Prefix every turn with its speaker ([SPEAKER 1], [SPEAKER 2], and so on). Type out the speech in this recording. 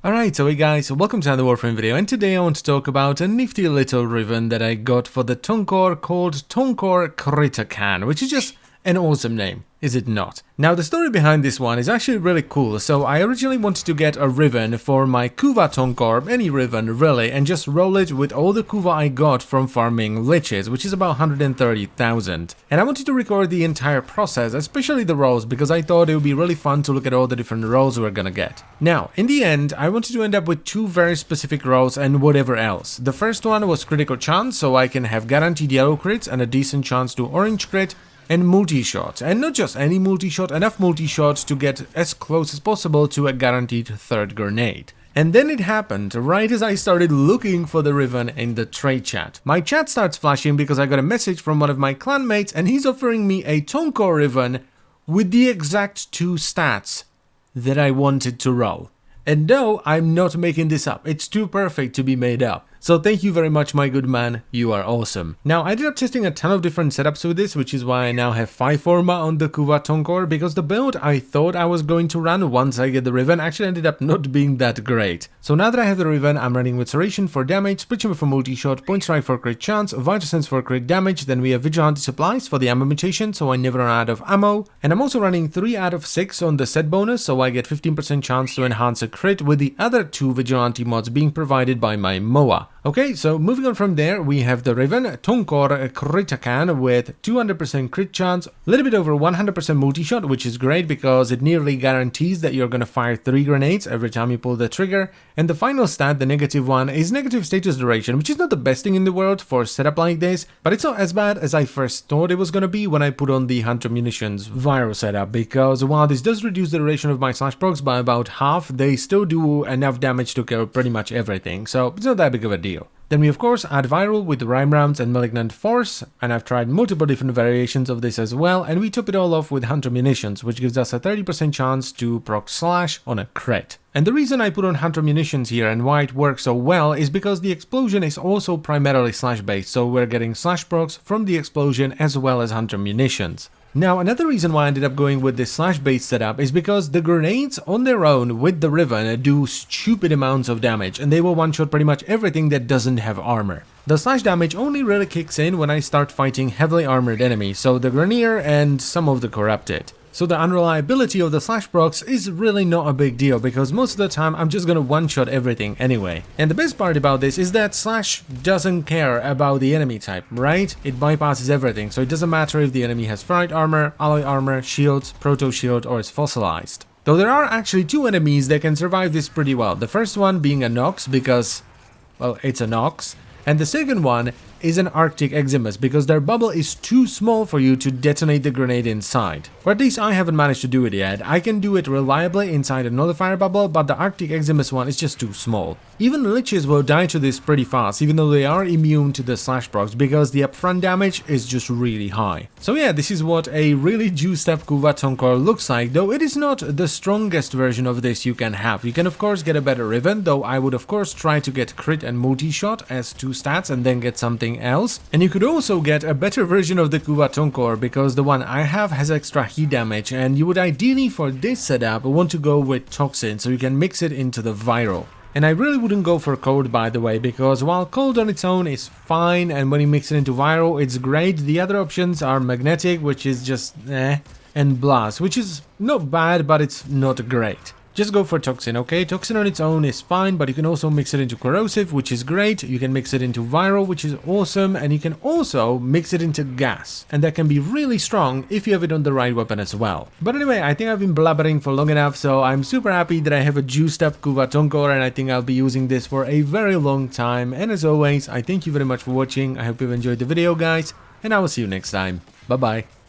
[SPEAKER 1] Alright, so hey guys, welcome to another Warframe video, and today I want to talk about a nifty little ribbon that I got for the Tonkor called Tonkor Critacan, which is just an awesome name, is it not? Now the story behind this one is actually really cool. So I originally wanted to get a ribbon for my Kuva Tonkor, any ribbon really, and just roll it with all the Kuva I got from farming liches, which is about 130,000. And I wanted to record the entire process, especially the rolls, because I thought it would be really fun to look at all the different rolls we're gonna get. Now, in the end, I wanted to end up with two very specific rolls and whatever else. The first one was critical chance, so I can have guaranteed yellow crits and a decent chance to orange crit, and multi-shot, and not just any multi-shot, enough multi-shots to get as close as possible to a guaranteed third grenade. And then it happened, right as I started looking for the ribbon in the trade chat. My chat starts flashing because I got a message from one of my clanmates and he's offering me a Tonkor ribbon with the exact two stats that I wanted to roll. And no, I'm not making this up, it's too perfect to be made up. So thank you very much, my good man, you are awesome. Now I ended up testing a ton of different setups with this, which is why I now have 5 forma on the Kuva Tonkor, because the build I thought I was going to run once I get the ribbon actually ended up not being that great. So now that I have the ribbon, I'm running with Serration for damage, Split Chamber for multi-shot, Point Strike for crit chance, Vital Sense for crit damage, then we have Vigilante Supplies for the ammo mutation, so I never run out of ammo, and I'm also running 3 out of 6 on the set bonus, so I get 15% chance to enhance a crit, with the other 2 Vigilante mods being provided by my MOA. Okay, so moving on from there, we have the ribbon, Tonkor Critacan, with 200% crit chance, a little bit over 100% multi-shot, which is great because it nearly guarantees that you're gonna fire 3 grenades every time you pull the trigger. And the final stat, the negative one, is negative status duration, which is not the best thing in the world for a setup like this, but it's not as bad as I first thought it was gonna be when I put on the Hunter Munitions viral setup, because while this does reduce the duration of my slash procs by about half, they still do enough damage to kill pretty much everything, so it's not that big of a deal. Then we of course add Viral with Rime Rounds and Malignant Force, and I've tried multiple different variations of this as well, and we top it all off with Hunter Munitions, which gives us a 30% chance to proc slash on a crit. And the reason I put on Hunter Munitions here and why it works so well is because the explosion is also primarily slash based, so we're getting slash procs from the explosion as well as Hunter Munitions. Now, another reason why I ended up going with this slash-based setup is because the grenades on their own with the ribbon do stupid amounts of damage, and they will one-shot pretty much everything that doesn't have armor. The slash damage only really kicks in when I start fighting heavily armored enemies, so the Grenier and some of the Corrupted. So the unreliability of the slash procs is really not a big deal, because most of the time I'm just gonna one-shot everything anyway. And the best part about this is that slash doesn't care about the enemy type, right? It bypasses everything, so it doesn't matter if the enemy has ferrite armor, alloy armor, shields, proto shield, or is fossilized. Though there are actually 2 enemies that can survive this pretty well. The first one being a Nox because, well, it's a Nox. And the second one is an Arctic Eximus, because their bubble is too small for you to detonate the grenade inside. Or at least I haven't managed to do it yet. I can do it reliably inside a nullifier bubble, but the Arctic Eximus one is just too small. Even liches will die to this pretty fast, even though they are immune to the slash procs, because the upfront damage is just really high. So yeah, this is what a really juiced up Kuva Tonkor looks like, though it is not the strongest version of this you can have. You can of course get a better ribbon, though I would of course try to get crit and multi-shot as 2 stats and then get something else. And you could also get a better version of the Kuva Tonkor, because the one I have has extra heat damage, and you would ideally for this setup want to go with Toxin so you can mix it into the Viral. And I really wouldn't go for cold, by the way, because while cold on its own is fine and when you mix it into viral it's great, the other options are magnetic, which is just eh, and blast, which is not bad but it's not great. Just go for Toxin, okay? Toxin on its own is fine, but you can also mix it into corrosive, which is great. You can mix it into viral, which is awesome, and you can also mix it into gas, and that can be really strong if you have it on the right weapon as well. But anyway, I think I've been blabbering for long enough, so I'm super happy that I have a juiced up Kuva Tonkor, and I think I'll be using this for a very long time. And as always, I thank you very much for watching. I hope you've enjoyed the video, guys, and I will see you next time. Bye bye.